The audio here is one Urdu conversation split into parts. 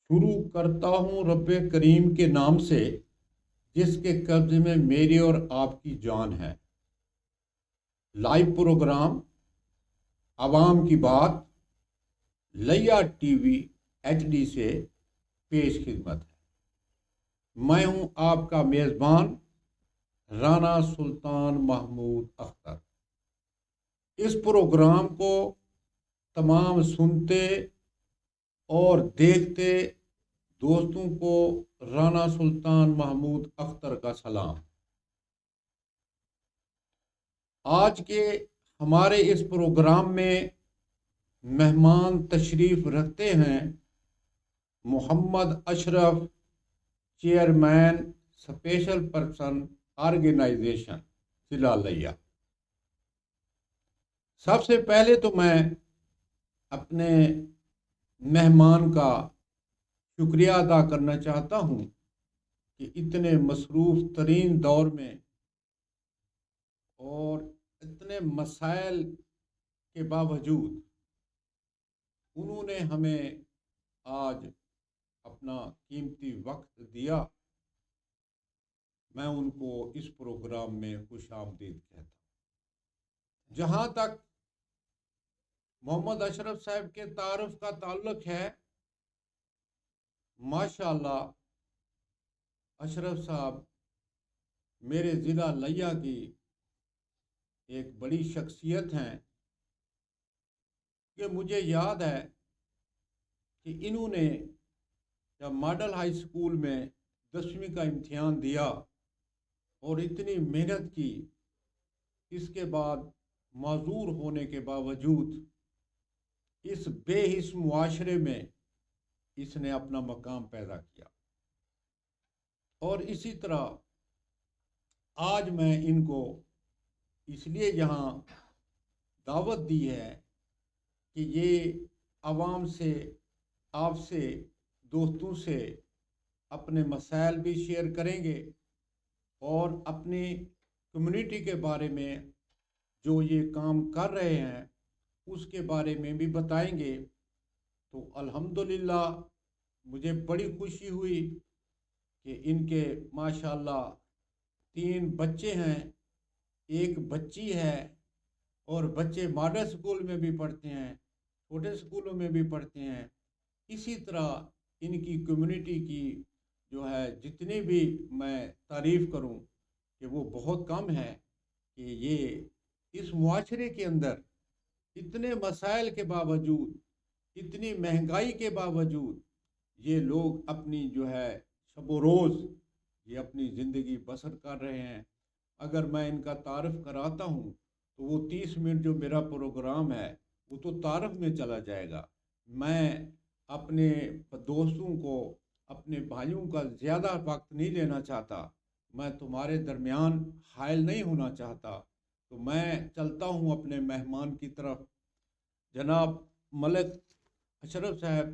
شروع کرتا ہوں رب کریم کے نام سے جس کے قبضے میں میری اور آپ کی جان ہے۔ لائیو پروگرام عوام کی بات لیا ٹی وی ایچ ڈی سے پیش خدمت ہے۔ میں ہوں آپ کا میزبان رانا سلطان محمود اختر۔ اس پروگرام کو تمام سنتے اور دیکھتے دوستوں کو رانا سلطان محمود اختر کا سلام۔ آج کے ہمارے اس پروگرام میں مہمان تشریف رکھتے ہیں محمد اشرف، چیئرمین اسپیشل پرسن آرگنائزیشن ضلع لیا۔ سب سے پہلے تو میں اپنے مہمان کا شکریہ ادا کرنا چاہتا ہوں کہ اتنے مصروف ترین دور میں اور اتنے مسائل کے باوجود انہوں نے ہمیں آج اپنا قیمتی وقت دیا۔ میں ان کو اس پروگرام میں خوش آمدید کہتا ہوں۔ جہاں تک محمد اشرف صاحب کے تعارف کا تعلق ہے، ماشاءاللہ اشرف صاحب میرے ضلع لیا کی ایک بڑی شخصیت ہیں کہ مجھے یاد ہے کہ انہوں نے جب ماڈل ہائی اسکول میں 10ویں کا امتحان دیا اور اتنی محنت کی، اس کے بعد معذور ہونے کے باوجود اس بے حس معاشرے میں اس نے اپنا مقام پیدا کیا۔ اور اسی طرح آج میں ان کو اس لیے یہاں دعوت دی ہے کہ یہ عوام سے، آپ سے، دوستوں سے اپنے مسائل بھی شیئر کریں گے اور اپنی کمیونٹی کے بارے میں جو یہ کام کر رہے ہیں اس کے بارے میں بھی بتائیں گے۔ تو الحمدللہ مجھے بڑی خوشی ہوئی کہ ان کے ماشاءاللہ 3 بچے ہیں، ایک بچی ہے، اور بچے ماڈل اسکول میں بھی پڑھتے ہیں، چھوٹے اسکولوں میں بھی پڑھتے ہیں۔ اسی طرح ان کی کمیونٹی کی جو ہے جتنی بھی میں تعریف کروں کہ وہ بہت کم ہے کہ یہ اس معاشرے کے اندر اتنے مسائل کے باوجود، اتنی مہنگائی کے باوجود یہ لوگ اپنی جو ہے شب و روز یہ اپنی زندگی بسر کر رہے ہیں۔ اگر میں ان کا تعارف کراتا ہوں تو وہ 30 منٹ جو میرا پروگرام ہے وہ تو تعارف میں چلا جائے گا۔ میں اپنے دوستوں کو، اپنے بھائیوں کا زیادہ وقت نہیں لینا چاہتا، میں تمہارے درمیان حائل نہیں ہونا چاہتا، تو میں چلتا ہوں اپنے مہمان کی طرف۔ جناب ملک اشرف صاحب،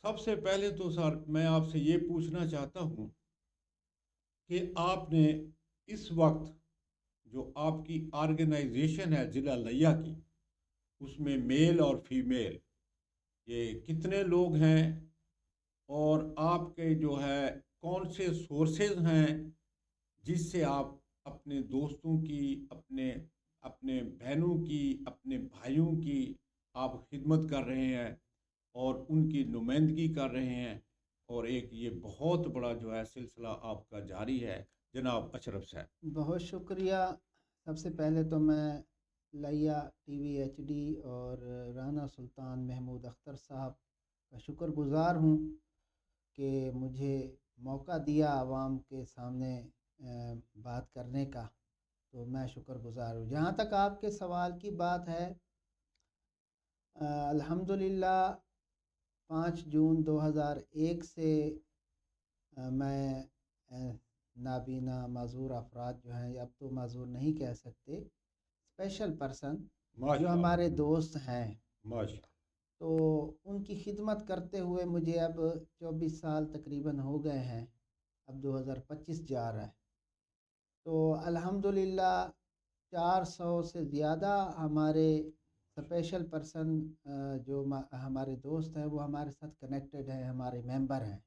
سب سے پہلے تو سر میں آپ سے یہ پوچھنا چاہتا ہوں کہ آپ نے اس وقت جو آپ کی آرگنائزیشن ہے ضلع لیا کی، اس میں میل اور فیمیل یہ کتنے لوگ ہیں، اور آپ کے جو ہے کون سے سورسز ہیں جس سے آپ اپنے دوستوں کی، اپنے بہنوں کی، اپنے بھائیوں کی آپ خدمت کر رہے ہیں اور ان کی نمائندگی کر رہے ہیں، اور ایک یہ بہت بڑا جو ہے سلسلہ آپ کا جاری ہے۔ جناب اشرف صاحب، بہت شکریہ۔ سب سے پہلے تو میں لیا ٹی وی ایچ ڈی اور رانا سلطان محمود اختر صاحب کا شکر گزار ہوں کہ مجھے موقع دیا عوام کے سامنے بات کرنے کا، تو میں شکر گزار ہوں۔ جہاں تک آپ کے سوال کی بات ہے، الحمدللہ 5 جون 2001 سے میں نابینا معذور افراد جو ہیں، اب تو معذور نہیں کہہ سکتے، اسپیشل پرسن جو ہمارے دوست ہیں، ماشاء تو ان کی خدمت کرتے ہوئے مجھے اب 24 سال تقریباً ہو گئے ہیں، اب 2025 جا رہا ہے۔ تو الحمدللہ 400 سے زیادہ ہمارے اسپیشل پرسن جو ہمارے دوست ہیں وہ ہمارے ساتھ کنیکٹڈ ہیں، ہمارے ممبر ہیں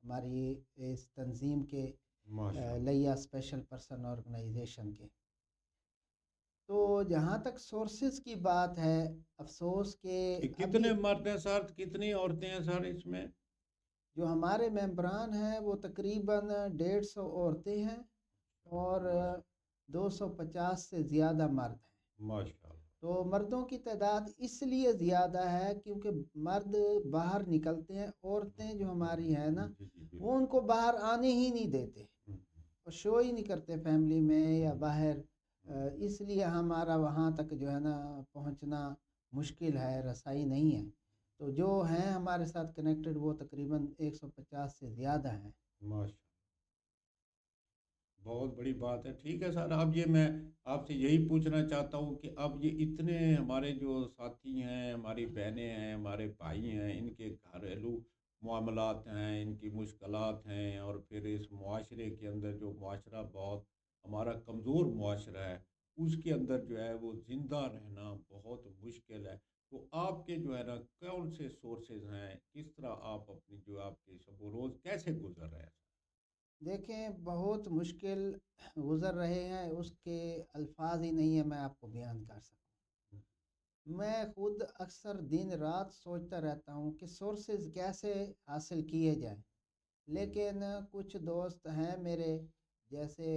ہماری اس تنظیم کے، ماشاء اللہ۔ لیا اسپیشل پرسن آرگنائزیشن کے۔ تو جہاں تک سورسز کی بات ہے، افسوس کہ کہ کتنے مرد ہیں سر، کتنی عورتیں ہیں سر اس میں؟ جو ہمارے ممبران ہیں وہ تقریباً 150 عورتیں ہیں اور 250 سے زیادہ مرد ہیں۔ ماشاء اللہ۔ تو مردوں کی تعداد اس لیے زیادہ ہے کیونکہ مرد باہر نکلتے ہیں، عورتیں جو ہماری ہیں نا وہ ان کو باہر آنے ہی نہیں دیتے اور شو ہی نہیں کرتے فیملی میں یا باہر، اس لیے ہمارا وہاں تک جو ہے نا پہنچنا مشکل ہے، رسائی نہیں ہے۔ تو جو ہیں ہمارے ساتھ کنیکٹڈ وہ تقریباً 150 سے زیادہ ہیں۔ ماشاء بہت بڑی بات ہے۔ ٹھیک ہے سر، اب یہ میں آپ سے یہی پوچھنا چاہتا ہوں کہ اب یہ اتنے ہمارے جو ساتھی ہیں، ہماری بہنیں ہیں، ہمارے بھائی ہیں، ان کے گھریلو معاملات ہیں، ان کی مشکلات ہیں، اور پھر اس معاشرے کے اندر جو معاشرہ بہت ہمارا کمزور معاشرہ ہے، اس کے اندر جو ہے وہ زندہ رہنا بہت مشکل ہے۔ تو آپ کے جو ہے نا کون سے سورسز ہیں، کس طرح آپ اپنی جو آپ کے شب و روز کیسے گزر رہے ہیں؟ دیکھیں بہت مشکل گزر رہے ہیں، اس کے الفاظ ہی نہیں ہے میں آپ کو بیان کر سکوں۔ میں خود اکثر دن رات سوچتا رہتا ہوں کہ سورسز کیسے حاصل کیے جائیں، لیکن کچھ دوست ہیں میرے جیسے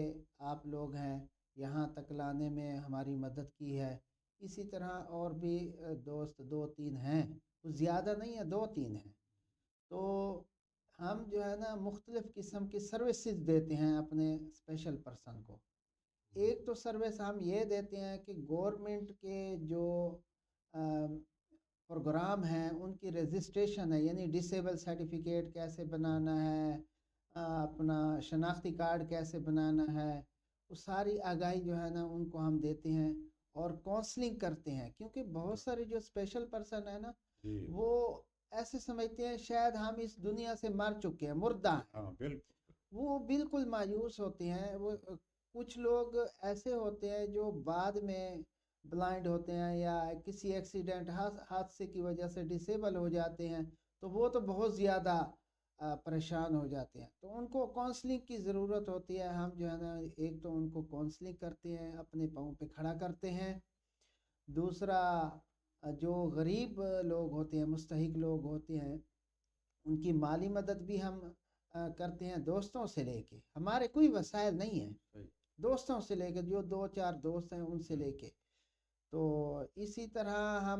آپ لوگ ہیں، یہاں تک لانے میں ہماری مدد کی ہے۔ اسی طرح اور بھی دوست 2-3 ہیں، کچھ زیادہ نہیں ہے، 2-3 ہیں۔ تو ہم جو ہے نا مختلف قسم کی سروسز دیتے ہیں اپنے اسپیشل پرسن کو۔ ایک تو سروس ہم یہ دیتے ہیں کہ گورنمنٹ کے جو پروگرام ہیں ان کی رجسٹریشن ہے، یعنی ڈسیبل سرٹیفکیٹ کیسے بنانا ہے، اپنا شناختی کارڈ کیسے بنانا ہے، وہ ساری آگاہی جو ہے نا ان کو ہم دیتے ہیں اور کونسلنگ کرتے ہیں، کیونکہ بہت سارے جو اسپیشل پرسن ہیں نا وہ ایسے سمجھتے ہیں شاید ہم اس دنیا سے مر چکے ہیں، مردہ ہیں۔ ہاں بالکل۔ وہ بالکل مایوس ہوتے ہیں۔ وہ کچھ لوگ ایسے ہوتے ہیں جو بعد میں بلائنڈ ہوتے ہیں یا کسی ایکسیڈنٹ حادثے کی وجہ سے ڈسیبل ہو جاتے ہیں، تو وہ تو بہت زیادہ پریشان ہو جاتے ہیں، تو ان کو کونسلنگ کی ضرورت ہوتی ہے۔ ہم جو ہے نا ایک تو ان کو کونسلنگ کرتے ہیں، اپنے پاؤں پہ کھڑا کرتے ہیں۔ دوسرا جو غریب لوگ ہوتے ہیں، مستحق لوگ ہوتے ہیں، ان کی مالی مدد بھی ہم کرتے ہیں، دوستوں سے لے کے، ہمارے کوئی وسائل نہیں ہیں، دوستوں سے لے کے، جو 2-4 دوست ہیں ان سے لے کے۔ تو اسی طرح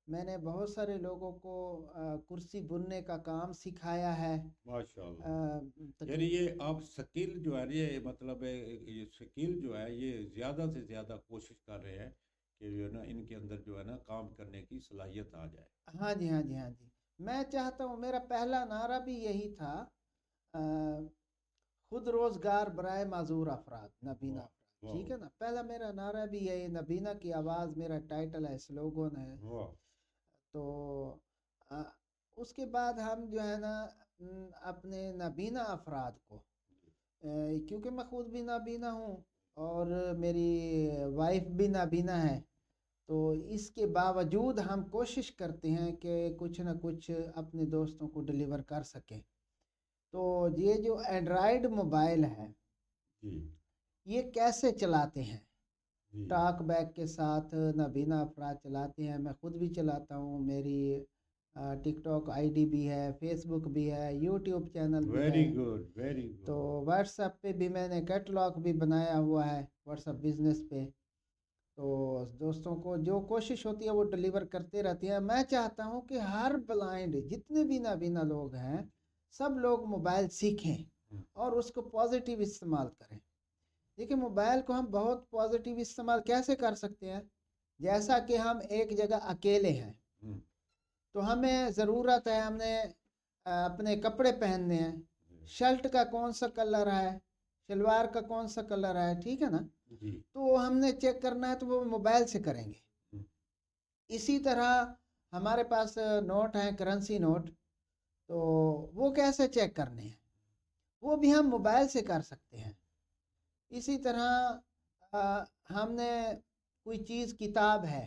میں نے بہت سارے لوگوں کو کرسی بننے کا کام سکھایا ہے۔ ماشاءاللہ، یعنی یہ آپ سکل جو ہے یہ مطلب ہے، یہ سکل جو ہے یہ زیادہ سے زیادہ کوشش کر رہے ہیں کہ جو ہے نا ان کے اندر جو ہے نا کام کرنے کی صلاحیت آ جائے۔ ہاں جی، ہاں جی، ہاں جی، میں چاہتا ہوں، میرا پہلا نعرہ بھی یہی تھا، خود روزگار برائے معذور افراد، نابینا افراد، ٹھیک ہے نا، پہلا میرا نعرہ بھی یہی، نابینا کی آواز میرا ٹائٹل ہے، سلوگن ہے۔ تو اس کے بعد ہم جو ہے نا اپنے نابینا افراد کو، کیونکہ میں خود بھی نابینا ہوں اور میری وائف بھی نابینا ہے، تو اس کے باوجود ہم کوشش کرتے ہیں کہ کچھ نہ کچھ اپنے دوستوں کو ڈلیور کر سکیں۔ تو یہ جو اینڈرائیڈ موبائل ہے یہ کیسے چلاتے ہیں؟ ٹاک بیک کے ساتھ نابینا افراد چلاتے ہیں، میں خود بھی چلاتا ہوں، میری ٹک ٹاک آئی ڈی بھی ہے، فیس بک بھی ہے، یوٹیوب چینل بھی ہے، ویری گڈ ویری گڈ۔ تو واٹس ایپ پہ بھی میں نے کیٹلاگ بھی بنایا ہوا ہے، واٹس ایپ بزنس پہ، تو دوستوں کو جو کوشش ہوتی ہے وہ ڈلیور کرتے رہتے ہیں۔ میں چاہتا ہوں کہ ہر بلائنڈ جتنے بھی نابینا لوگ ہیں سب لوگ موبائل سیکھیں اور اس کو پازیٹیو استعمال کریں۔ دیکھیں موبائل کو ہم بہت پازیٹیو استعمال کیسے کر سکتے ہیں؟ جیسا کہ ہم ایک جگہ اکیلے ہیں تو ہمیں ضرورت ہے، ہم نے اپنے کپڑے پہننے ہیں، شرٹ کا کون سا کلر ہے، شلوار کا کون سا کلر ہے، ٹھیک ہے نا، تو ہم نے چیک کرنا ہے تو وہ موبائل سے کریں گے۔ اسی طرح ہمارے پاس نوٹ ہیں، کرنسی نوٹ، تو وہ کیسے چیک کرنے ہیں، وہ بھی ہم موبائل سے کر سکتے ہیں۔ اسی طرح ہم نے کوئی چیز کتاب ہے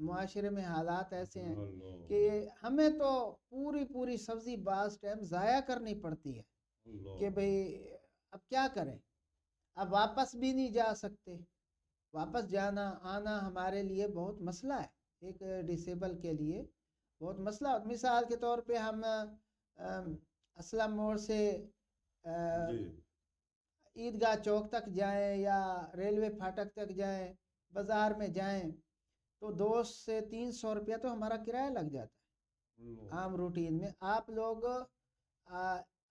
معاشرے میں حالات ایسے ہیں اللہ کہ ہمیں تو پوری سبزی بعض ٹائم ضائع کرنی پڑتی ہے اللہ کہ بھئی اب کیا کریں، اب واپس بھی نہیں جا سکتے، واپس جانا آنا ہمارے لیے بہت مسئلہ ہے، ایک ڈسیبل کے لیے بہت مسئلہ. مثال کے طور پہ ہم اسلم موڑ سے جی عیدگاہ چوک تک جائیں یا ریلوے پھاٹک تک جائیں، بازار میں جائیں تو 200 سے 300 روپیہ تو ہمارا کرایہ لگ جاتا ہے اللہ عام روٹین میں. آپ لوگ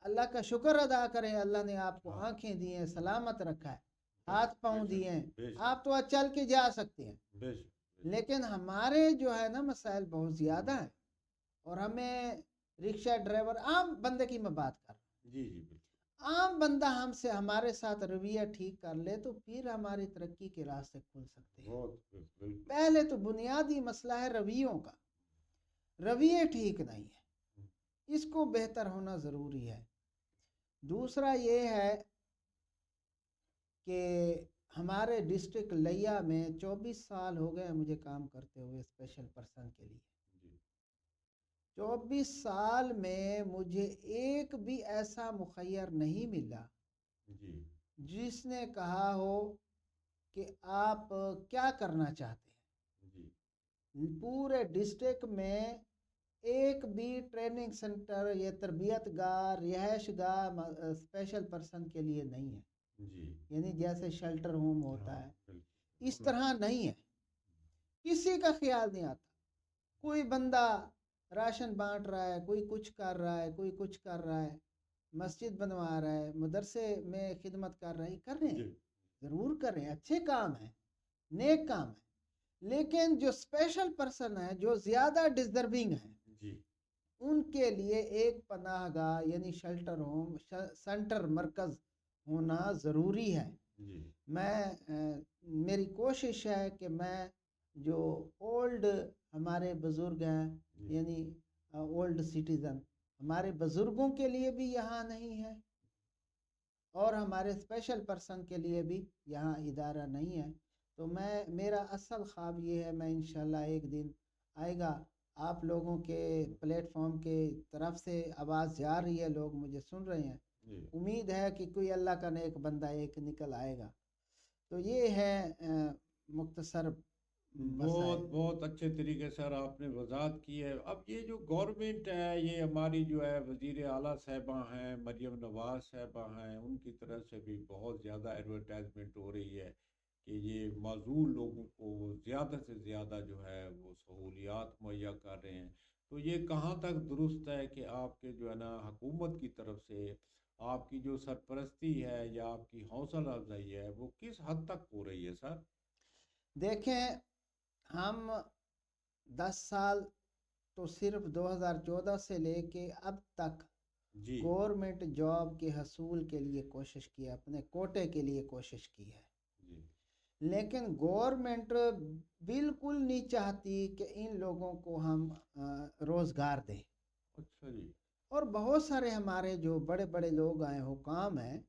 اللہ کا شکر ادا کریں، اللہ نے آپ کو ہاں آنکھیں دی ہیں، سلامت رکھا ہے، ہاتھ پاؤں بے دیے ہیں، شک بے آپ تو چل کے جا سکتے ہیں. شک بے شک لیکن ہمارے جو ہے نا مسائل بہت زیادہ ہیں، اور ہمیں رکشہ ڈرائیور عام بندے کی میں بات کر رہا ہوں، جی جی بالکل عام بندہ ہمارے ساتھ رویہ ٹھیک کر لے تو پھر ہماری ترقی کے راستے کھل سکتے ہیں. بہت بالکل پہلے تو بنیادی مسئلہ ہے رویوں کا، رویے ٹھیک نہیں ہے، اس کو بہتر ہونا ضروری ہے. دوسرا یہ ہے کہ ہمارے ڈسٹرکٹ لیا میں 24 سال ہو گئے مجھے کام کرتے ہوئے اسپیشل پرسن کے لیے. جی 24 سال میں مجھے ایک بھی ایسا مخیر نہیں ملا جی جس نے کہا ہو کہ آپ کیا کرنا چاہتے جی ہیں. پورے ڈسٹرکٹ میں ایک بھی ٹریننگ سنٹر یا تربیت گاہ رہائش گاہ اسپیشل پرسن کے لیے نہیں ہے، جی یعنی جیسے شیلٹر ہوم ہوتا ہاں ہے بالکل اس طرح نہیں ہے. کسی کا خیال نہیں آتا، کوئی بندہ راشن بانٹ رہا ہے، کوئی کچھ کر رہا ہے، کوئی کچھ کر رہا ہے، مسجد بنوا رہا ہے، مدرسے میں خدمت کر رہے ہیں، کر رہے ہیں، جی ضرور کر رہے ہیں، اچھے کام ہیں، نیک کام ہیں. لیکن جو اسپیشل پرسن ہیں جو زیادہ ڈیزرونگ ہیں جی ان کے لیے ایک پناہ گاہ یعنی شیلٹر ہوم سینٹر مرکز ہونا ضروری ہے. جی میری کوشش ہے کہ میں جو اولڈ ہمارے بزرگ ہیں جی یعنی اولڈ سٹیزن ہمارے بزرگوں کے لیے بھی یہاں نہیں ہے اور ہمارے اسپیشل پرسن کے لیے بھی یہاں ادارہ نہیں ہے. تو میرا اصل خواب یہ ہے، میں انشاءاللہ ایک دن آئے گا، آپ لوگوں کے پلیٹ فارم کے طرف سے آواز جا رہی ہے، لوگ مجھے سن رہے ہیں، جی امید ہے کہ کوئی اللہ کا نیک بندہ ایک نکل آئے گا. تو یہ ہے مختصر بہت مسائل. بہت اچھے طریقے سے سر آپ نے وضاحت کی ہے. اب یہ جو گورنمنٹ ہے یہ ہماری جو ہے وزیر اعلیٰ صاحبہ ہیں مریم نواز صاحبہ ہیں، ان کی طرف سے بھی بہت زیادہ ایڈورٹائزمنٹ ہو رہی ہے کہ یہ معذور لوگوں کو زیادہ سے زیادہ جو ہے وہ سہولیات مہیا کر رہے ہیں. تو یہ کہاں تک درست ہے کہ آپ کے جو ہے نا حکومت کی طرف سے آپ کی جو سرپرستی ہے یا آپ کی حوصلہ افزائی ہے وہ کس حد تک ہو رہی ہے سر؟ دیکھیں، ہم 10 سال تو صرف 2014 سے لے کے اب تک جی گورنمنٹ جاب کے حصول کے لیے کوشش کی ہے، اپنے کوٹے کے لیے کوشش کی ہے، جی لیکن گورنمنٹ بالکل نہیں چاہتی کہ ان لوگوں کو ہم روزگار دیں. اچھا جی اور بہت سارے ہمارے جو بڑے بڑے لوگ آئے حکام ہیں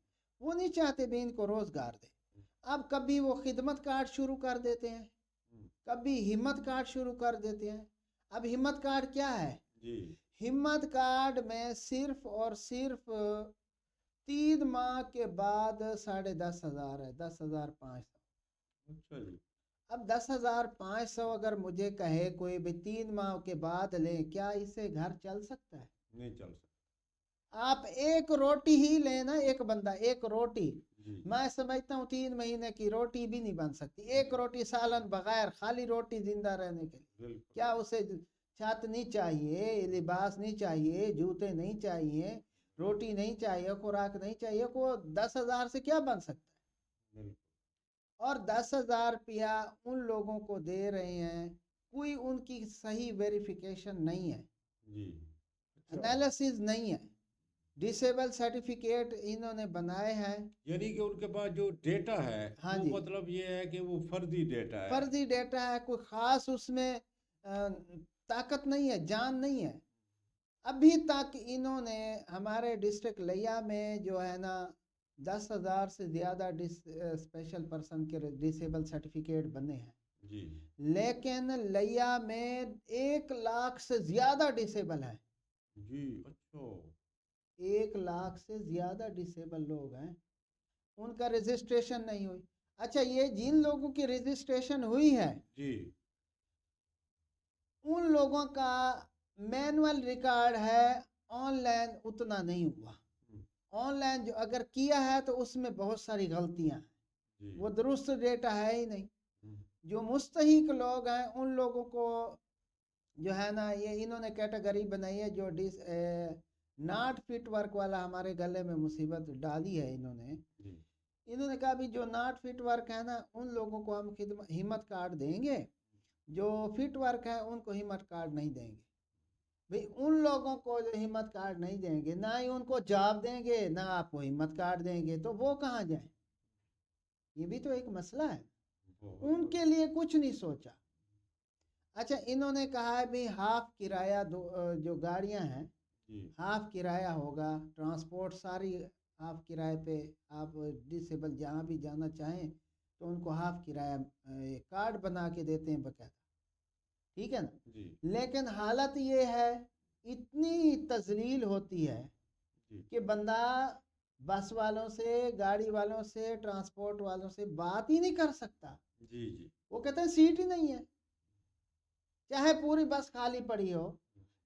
وہ نہیں چاہتے بھی ان کو روزگار دیں. اب کبھی وہ خدمت کارڈ شروع کر دیتے ہیں، کبھی ہمت کارڈ شروع کر دیتے ہیں. اب ہمت کارڈ کیا ہے؟ جی ہمت کارڈ میں صرف اور صرف 3 ماہ کے بعد 10,500 ہے، 10,500. اچھا جی اب 10,500 اگر مجھے کہے کوئی بھی 3 ماہ کے بعد لیں، کیا اس سے گھر چل سکتا ہے؟ نہیں چل سکتا. آپ ایک روٹی ہی لینا، ایک بندہ ایک روٹی، جی میں سمجھتا ہوں 3 مہینے کی روٹی بھی نہیں بن سکتی. ایک روٹی سالن بغیر خالی روٹی زندہ رہنے کے لیے بالکل کیا اسے چھت نہیں چاہیے، لباس نہیں چاہیے، جوتے نہیں چاہیے، روٹی نہیں چاہیے، خوراک نہیں چاہیے، کو 10,000 سے کیا بن سکتا ہے؟ بالکل اور 10,000 روپیہ ان لوگوں کو دے رہے ہیں، کوئی ان کی صحیح ویریفیکیشن نہیں ہے، جی اچھا انالیسز نہیں ہے. ڈسیبل سرٹیفکیٹ انہوں نے بنائے ہیں، یعنی کہ ان کے پاس جو ڈیٹا ہے ہاں وہ جی، مطلب یہ ہے کہ وہ فردی ڈیٹا ہے. فرضی ڈیٹا ہے، کوئی خاص اس میں طاقت نہیں ہے، جان نہیں ہے. ابھی تک انہوں نے ہمارے ڈسٹرکٹ لیا میں جو ہے نا 10,000 سے زیادہ اسپیشل پرسن کے ڈسیبل سرٹیفکیٹ بنے ہیں. جی لیکن لیا میں 1 لاکھ سے زیادہ ڈسیبل ہیں. جی. اچھا. 1 لاکھ سے زیادہ ڈسیبل لوگ ہیں، ان کا رجسٹریشن نہیں ہوئی. اچھا، یہ جن لوگوں کی رجسٹریشن ہوئی ہے جی ان لوگوں کا مینول ریکارڈ ہے، آن لائن اتنا نہیں ہوا. آن لائن جو اگر کیا ہے تو اس میں بہت ساری غلطیاں ہیں، جی. وہ درست ڈیٹا ہے ہی نہیں. ہم، جو مستحق لوگ ہیں ان لوگوں کو جو ہے نا، یہ انہوں نے کیٹیگری بنائی ہے جو ناٹ فٹ ورک والا ہمارے گلے میں مصیبت ڈالی ہے انہوں نے. جی انہوں نے کہا بھی جو ناٹ فٹ ورک ہے نا ان لوگوں کو ہم ہمت کارڈ دیں گے، جو فٹ ورک ہے ان کو ہمت کارڈ نہیں دیں گے. بھئی ان لوگوں کو جو ہمت کارڈ نہیں دیں گے، نہ ہی ان کو جاب دیں گے، نہ آپ کو ہمت کارڈ دیں گے، تو وہ کہاں جائیں؟ یہ بھی تو ایک مسئلہ ہے. ان کے لیے کچھ نہیں سوچا. اچھا، انہوں نے کہا ہے بھی ہاف کرایہ جو گاڑیاں ہیں جی ہاف کرایہ ہوگا، ٹرانسپورٹ ساری ہاف کرائے پہ. آپ ڈسیبل جہاں بھی جانا چاہیں تو ان کو ہاف کرایہ کارڈ بنا کے دیتے ہیں باقاعدہ. ٹھیک ہے نا. جی لیکن حالت یہ ہے، اتنی تذلیل ہوتی ہے جی کہ بندہ بس والوں سے، گاڑی والوں سے، ٹرانسپورٹ والوں سے بات ہی نہیں کر سکتا. جی جی وہ کہتے ہیں سیٹ ہی نہیں ہے، چاہے پوری بس خالی پڑی ہو.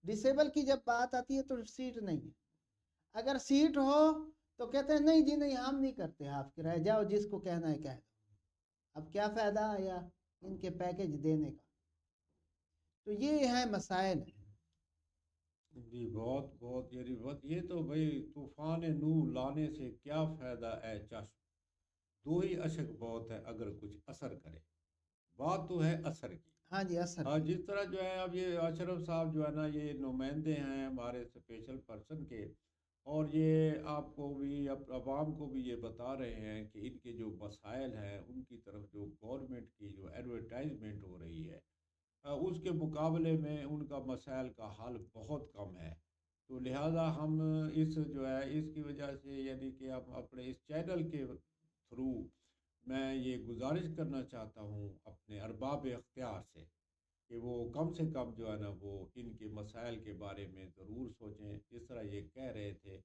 ڈسیبل کی جب بات آتی ہے تو سیٹ نہیں ہے. اگر سیٹ ہو تو کہتے ہیں نہیں جی نہیں، ہم نہیں کرتے ہاف کرایہ، جاؤ جس کو کہنا ہے کہہ دو. اب کیا فائدہ آیا ان کے پیکج دینے کا؟ تو یہ ہیں مسائل. جی. بہت بہت یہ تو بھائی طوفان نوح لانے سے کیا فائدہ ہے چشم، دو ہی اشک بہت ہے اگر کچھ اثر کرے. بات تو ہے اثر کی. ہاں جی، اثر ہاں، کی. جس طرح جو ہے اب یہ اشرف صاحب جو ہے نا یہ نمائندے ہیں ہمارے اسپیشل پرسن کے، اور یہ آپ کو بھی عوام کو بھی یہ بتا رہے ہیں کہ ان کے جو مسائل ہیں ان کی طرف جو گورنمنٹ کی جو ایڈورٹائزمنٹ ہو رہی ہے اس کے مقابلے میں ان کا مسائل کا حل بہت کم ہے. تو لہٰذا ہم اس جو ہے اس کی وجہ سے یعنی کہ ہم اپنے اس چینل کے تھرو میں یہ گزارش کرنا چاہتا ہوں اپنے ارباب اختیار سے کہ وہ کم سے کم جو ہے نا وہ ان کے مسائل کے بارے میں ضرور سوچیں. جس طرح یہ کہہ رہے تھے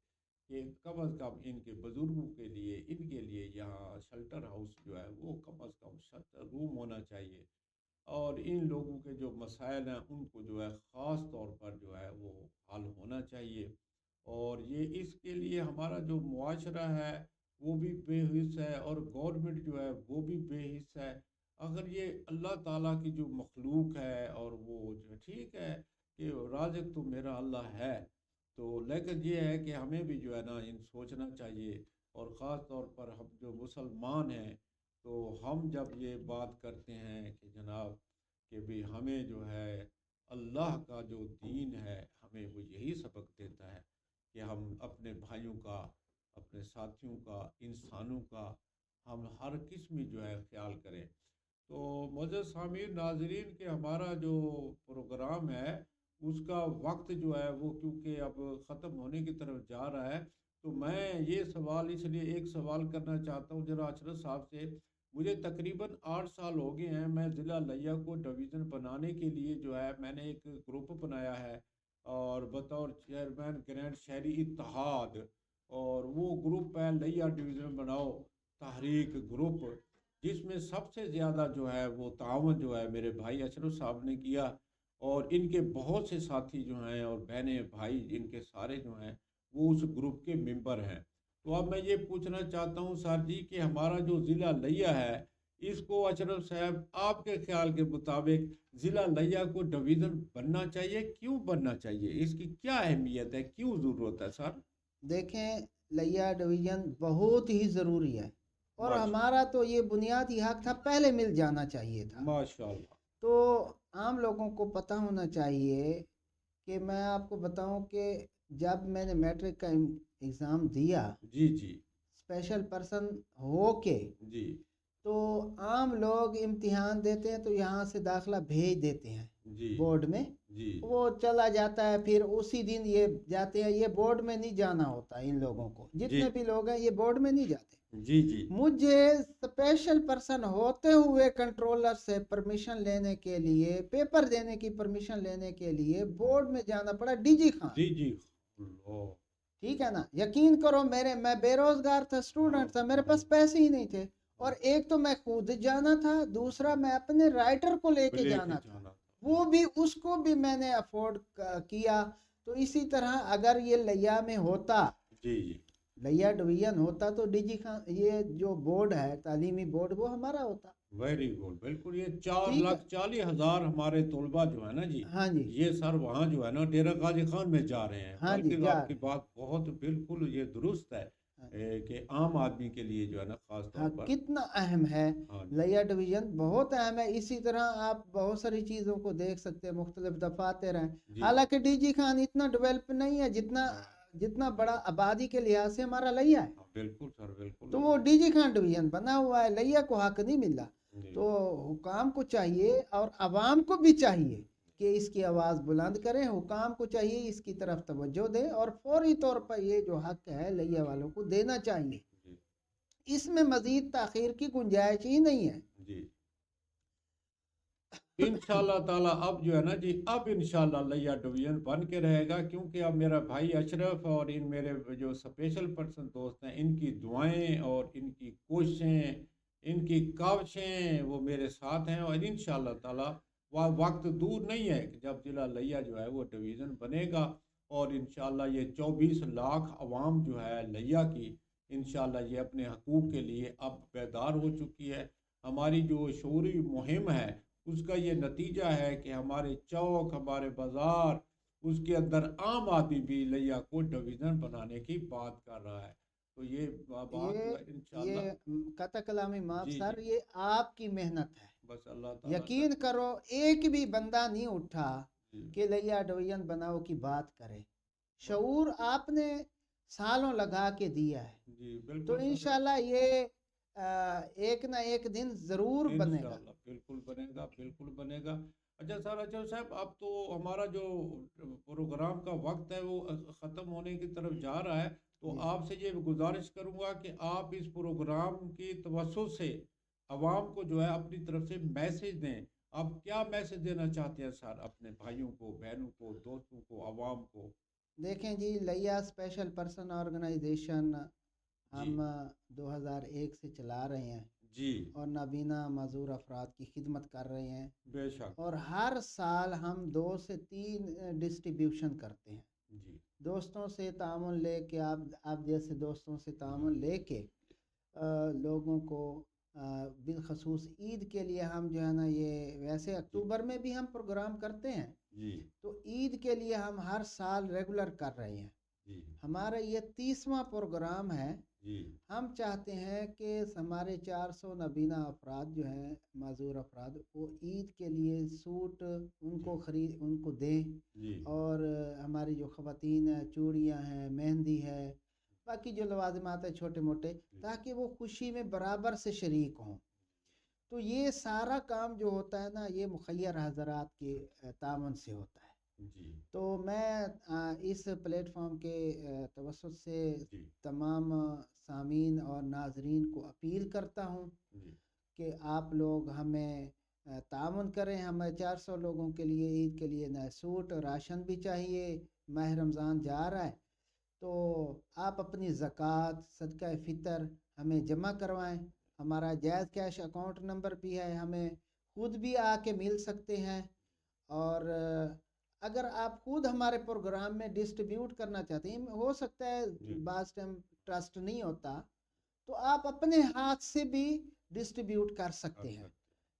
کہ کم از کم ان کے بزرگوں کے لیے، ان کے لیے یہاں شیلٹر ہاؤس جو ہے وہ کم از کم شیلٹر روم ہونا چاہیے، اور ان لوگوں کے جو مسائل ہیں ان کو جو ہے خاص طور پر جو ہے وہ حل ہونا چاہیے. اور یہ اس کے لیے ہمارا جو معاشرہ ہے وہ بھی بے حس ہے، اور گورنمنٹ جو ہے وہ بھی بے حس ہے. اگر یہ اللہ تعالیٰ کی جو مخلوق ہے اور وہ جو ٹھیک ہے کہ رازق تو میرا اللہ ہے، تو لیکن یہ ہے کہ ہمیں بھی جو ہے نا ان سوچنا چاہیے. اور خاص طور پر ہم جو مسلمان ہیں تو ہم جب یہ بات کرتے ہیں کہ جناب کہ بھی ہمیں جو ہے اللہ کا جو دین ہے ہمیں وہ یہی سبق دیتا ہے کہ ہم اپنے بھائیوں کا، اپنے ساتھیوں کا، انسانوں کا ہم ہر قسم جو ہے خیال کریں. تو معزز سامعین ناظرین کہ ہمارا جو پروگرام ہے اس کا وقت جو ہے وہ کیونکہ اب ختم ہونے کی طرف جا رہا ہے، تو میں یہ سوال اس لیے ایک سوال کرنا چاہتا ہوں ذرا اشرف صاحب سے. مجھے تقریباً 8 سال ہو گئے ہیں، میں ضلع لیا کو ڈویژن بنانے کے لیے جو ہے میں نے ایک گروپ بنایا ہے اور بطور چیئرمین گرینڈ شہری اتحاد، اور وہ گروپ ہے لیا ڈویژن بناؤ تحریک گروپ، جس میں سب سے زیادہ جو ہے وہ تعاون جو ہے میرے بھائی اشرف صاحب نے کیا، اور ان کے بہت سے ساتھی جو ہیں اور بہنیں بھائی ان کے سارے جو ہیں وہ اس گروپ کے ممبر ہیں. تو اب میں یہ پوچھنا چاہتا ہوں سر جی کہ ہمارا جو ضلع لیا ہے اس کو اشرف صاحب آپ کے خیال کے مطابق ضلع لیا کو ڈویژن بننا چاہیے، کیوں بننا چاہیے، اس کی کیا اہمیت ہے، کیوں ضرورت ہے سر؟ دیکھیں، لیا ڈویژن بہت ہی ضروری ہے، اور ماشاء ہمارا تو یہ بنیادی حق تھا، پہلے مل جانا چاہیے تھا. ماشاء اللہ. تو عام لوگوں کو پتہ ہونا چاہیے کہ میں آپ کو بتاؤں کہ جب میں نے میٹرک کا ایگزام دیا جی جی اسپیشل پرسن ہو کے، جی تو عام لوگ امتحان دیتے ہیں تو یہاں سے داخلہ بھیج دیتے ہیں. جی بورڈ میں جی وہ چلا جاتا ہے، پھر اسی دن یہ جاتے ہیں. یہ بورڈ میں نہیں جانا ہوتا ان لوگوں کو، جی جتنے بھی لوگ ہیں یہ بورڈ میں نہیں جاتے. جی جی مجھے اسپیشل پرسن ہوتے ہوئے کنٹرولر سے پرمیشن لینے کے لیے، پیپر دینے کی پرمیشن لینے کے لیے بورڈ میں جانا پڑا، ڈی جی خان. جی جی اللہ. ٹھیک ہے نا. یقین کرو میں بے روزگار تھا، اسٹوڈنٹ تھا، میرے پاس پیسے ہی نہیں تھے. اور ایک تو میں خود جانا تھا، دوسرا میں اپنے رائٹر کو لے کے جانا تھا، وہ بھی اس کو بھی میں نے افورڈ کیا. تو اسی طرح اگر یہ لیا میں ہوتا، جی جی لیا ڈویژن ہوتا، تو ڈی جی خان یہ جو بورڈ ہے تعلیمی بورڈ وہ ہمارا ہوتا. Very good. بالکل. یہ ٹھیک ہے. 4,40,000 ہمارے طلباء جو ہے نا جی، ہاں جی. یہ سر وہاں جو ہے نا ڈیرہ غازی خان میں جا رہے ہیں. ہاں جی بلکہ جا آپ کی بات بہت بالکل یہ درست ہے کہ عام آدمی کے لیے جو ہے نا خاص ہاں طور پر. کتنا اہم ہے ہاں جی لیا ڈویژن، بہت اہم ہے. اسی طرح آپ بہت ساری چیزوں کو دیکھ سکتے ہیں، مختلف دفاتر ہیں. جی حالانکہ ڈی جی خان اتنا ڈیولپ نہیں ہے جتنا بڑا آبادی کے لحاظ سے ہمارا لیا ہے. بالکل سر بالکل. تو وہ ڈی جی خان ڈویژن بنا ہوا ہے، لیا کو حق نہیں ملا. جی تو حکام کو چاہیے اور عوام کو بھی چاہیے کہ اس کی آواز بلند کریں. حکام کو چاہیے اس کی طرف توجہ دیں اور فوری طور پر یہ جو حق ہے لیا والوں کو دینا چاہیے. جی اس میں مزید تاخیر کی گنجائش ہی نہیں ہے. جی انشاءاللہ تعالی. اب جو ہے نا جی، اب انشاءاللہ لیا ڈویژن بن کے رہے گا، کیونکہ اب میرا بھائی اشرف اور ان میرے جو اسپیشل پرسن دوست ہیں، ان کی دعائیں اور ان کی کوششیں، ان کی کاوشیں وہ میرے ساتھ ہیں. اور انشاءاللہ تعالی وقت دور نہیں ہے کہ جب ضلع لیا جو ہے وہ ڈویژن بنے گا. اور انشاءاللہ یہ 24 لاکھ عوام جو ہے لیا کی، انشاءاللہ یہ اپنے حقوق کے لیے اب بیدار ہو چکی ہے. ہماری جو شعوری مہم ہے اس کا یہ نتیجہ ہے کہ ہمارے چوک، ہمارے بازار، اس کے اندر عام آدمی بھی لیا کو ڈویژن بنانے کی بات کر رہا ہے. تو یہ بات جو ہے انشاءاللہ. یہ قطع کلامی معاف جی سر، جی یہ آپ کی محنت ہے. بس اللہ تعالیٰ یقین کرو ایک بھی بندہ نہیں اٹھا جی کہ لیا ڈویژن بناؤ کی بات کرے. شعور آپ نے سالوں لگا کے دیا ہے. جی تو بالکل سر. انشاءاللہ یہ ایک نہ ایک دن ضرور بنے گا. انشاءاللہ بالکل بنے گا، بالکل بنے گا. اچھا سر، اچھا صاحب، اب تو ہمارا جو پروگرام کا وقت ہے وہ ختم ہونے کی طرف جا رہا ہے. تو جی. آپ سے یہ گزارش کروں گا کہ آپ اس پروگرام کی توسط سے عوام کو جو ہے اپنی طرف سے میسج دیں. آپ کیا میسج دینا چاہتے ہیں سر اپنے بھائیوں کو، بہنوں کو، دوستوں کو، عوام کو؟ دیکھیں جی، لیا اسپیشل پرسن آرگنائزیشن جی ہم 2001 سے چلا رہے ہیں جی اور نابینا معذور افراد کی خدمت کر رہے ہیں. بے شک. اور ہر سال ہم 2 سے 3 ڈسٹریبیوشن کرتے ہیں. جی دوستوں سے تعاون لے کے، آپ جیسے دوستوں سے تعاون لے کے لوگوں کو بالخصوص عید کے لیے ہم جو ہے نا، یہ ویسے اکتوبر میں بھی ہم پروگرام کرتے ہیں، جی تو عید کے لیے ہم ہر سال ریگولر کر رہے ہیں. جی ہمارا یہ 30واں پروگرام ہے. جی ہم چاہتے ہیں کہ ہمارے 400 نابینا افراد جو ہیں، معذور افراد، وہ عید کے لیے سوٹ ان کو دیں. جی اور ہماری جو خواتین ہیں، چوڑیاں ہیں، مہندی ہے، باقی جو لوازمات ہیں چھوٹے موٹے، تاکہ وہ خوشی میں برابر سے شریک ہوں. تو یہ سارا کام جو ہوتا ہے نا، یہ مخیر حضرات کے تعاون سے ہوتا ہے. جی تو میں اس پلیٹ فارم کے توسط سے جی تمام سامعین اور ناظرین کو اپیل کرتا ہوں جی کہ آپ لوگ ہمیں تعاون کریں. ہمیں 400 لوگوں کے لیے عید کے لیے نئے سوٹ، راشن بھی چاہیے. ماہ رمضان جا رہا ہے، تو آپ اپنی زکوٰۃ، صدقہ فطر ہمیں جمع کروائیں. ہمارا جائز کیش اکاؤنٹ نمبر بھی ہے، ہمیں خود بھی آ کے مل سکتے ہیں. اور اگر آپ خود ہمارے پروگرام میں ڈسٹریبیوٹ کرنا چاہتے ہیں، ہو سکتا ہے بعض ٹائم ٹرسٹ نہیں ہوتا، تو آپ اپنے ہاتھ سے بھی ڈسٹریبیوٹ کر سکتے ہیں.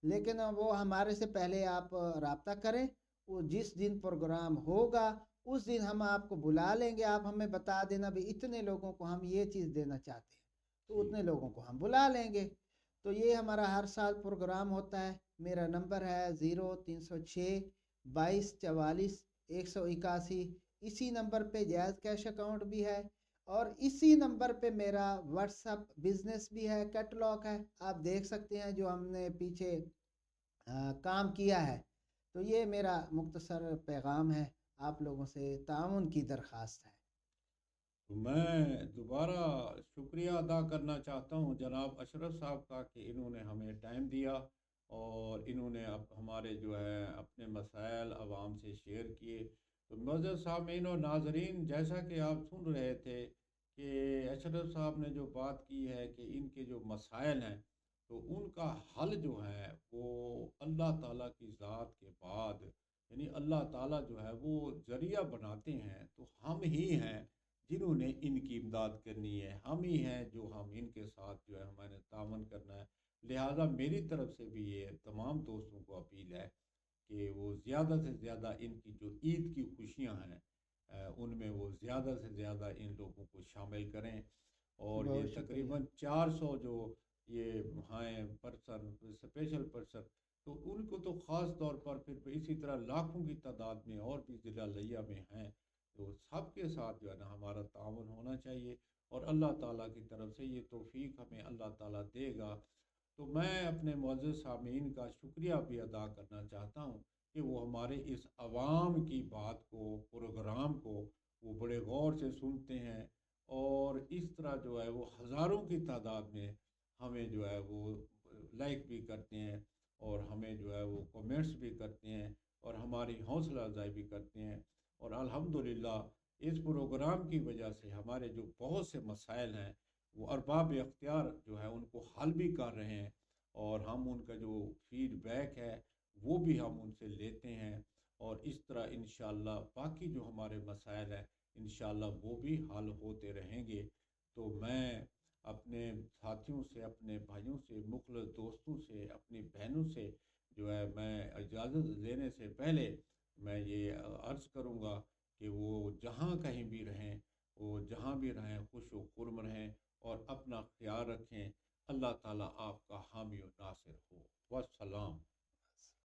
لیکن وہ ہمارے سے پہلے آپ رابطہ کریں. وہ جس دن پروگرام ہوگا اس دن ہم آپ کو بلا لیں گے. آپ ہمیں بتا دینا بھی اتنے لوگوں کو ہم یہ چیز دینا چاہتے ہیں، تو اتنے لوگوں کو ہم بلا لیں گے. تو یہ ہمارا ہر سال پروگرام ہوتا ہے. میرا نمبر ہے 0306 2244 181. اسی نمبر پہ جائز کیش اکاؤنٹ بھی ہے، اور اسی نمبر پہ میرا واٹس اپ بزنس بھی ہے، کیٹلاگ ہے. آپ دیکھ سکتے ہیں جو ہم نے پیچھے کام کیا ہے. تو یہ میرا مختصر پیغام ہے، آپ لوگوں سے تعاون کی درخواست ہے۔ تو میں دوبارہ شکریہ ادا کرنا چاہتا ہوں جناب اشرف صاحب کا کہ انہوں نے ہمیں ٹائم دیا اور انہوں نے اب ہمارے جو ہے اپنے مسائل عوام سے شیئر کیے۔ تو معزز سامعین و ناظرین، جیسا کہ آپ سن رہے تھے کہ اشرف صاحب نے جو بات کی ہے کہ ان کے جو مسائل ہیں تو ان کا حل جو ہے وہ اللہ تعالیٰ کی ذات کے بعد، یعنی اللہ تعالیٰ جو ہے وہ ذریعہ بناتے ہیں، تو ہم ہی ہیں جنہوں نے ان کی امداد کرنی ہے، ہم ہی ہیں جو ہم ان کے ساتھ جو ہے ہمیں تعاون کرنا ہے۔ لہٰذا میری طرف سے بھی یہ تمام دوستوں کو اپیل ہے کہ وہ زیادہ سے زیادہ ان کی جو عید کی خوشیاں ہیں ان میں وہ زیادہ سے زیادہ ان لوگوں کو شامل کریں، اور یہ بہت شکریہ۔ تقریباً 400 جو یہ ہیں پرسن اسپیشل پرسن، تو ان کو تو خاص طور پر پھر اسی طرح لاکھوں کی تعداد میں اور بھی ضلع لیہ میں ہیں، تو سب کے ساتھ جو ہے نا ہمارا تعاون ہونا چاہیے، اور اللہ تعالیٰ کی طرف سے یہ توفیق ہمیں اللہ تعالیٰ دے گا۔ تو میں اپنے معزز سامعین کا شکریہ بھی ادا کرنا چاہتا ہوں کہ وہ ہمارے اس عوام کی بات کو، پروگرام کو وہ بڑے غور سے سنتے ہیں، اور اس طرح جو ہے وہ ہزاروں کی تعداد میں ہمیں جو ہے وہ لائک بھی کرتے ہیں، اور ہمیں جو ہے وہ کومنٹس بھی کرتے ہیں، اور ہماری حوصلہ افزائی بھی کرتے ہیں، اور الحمدللہ اس پروگرام کی وجہ سے ہمارے جو بہت سے مسائل ہیں وہ ارباب اختیار جو ہے ان کو حل بھی کر رہے ہیں، اور ہم ان کا جو فیڈ بیک ہے وہ بھی ہم ان سے لیتے ہیں، اور اس طرح انشاءاللہ باقی جو ہمارے مسائل ہیں انشاءاللہ وہ بھی حل ہوتے رہیں گے۔ تو میں اپنے ساتھیوں سے، اپنے بھائیوں سے، مخلص دوستوں سے، اپنی بہنوں سے جو ہے میں اجازت لینے سے پہلے میں یہ عرض کروں گا کہ وہ جہاں کہیں بھی رہیں، وہ جہاں بھی رہیں خوش و خرم رہیں، اور اپنا خیال رکھیں۔ اللہ تعالیٰ آپ کا حامی و ناصر ہو۔ والسلام۔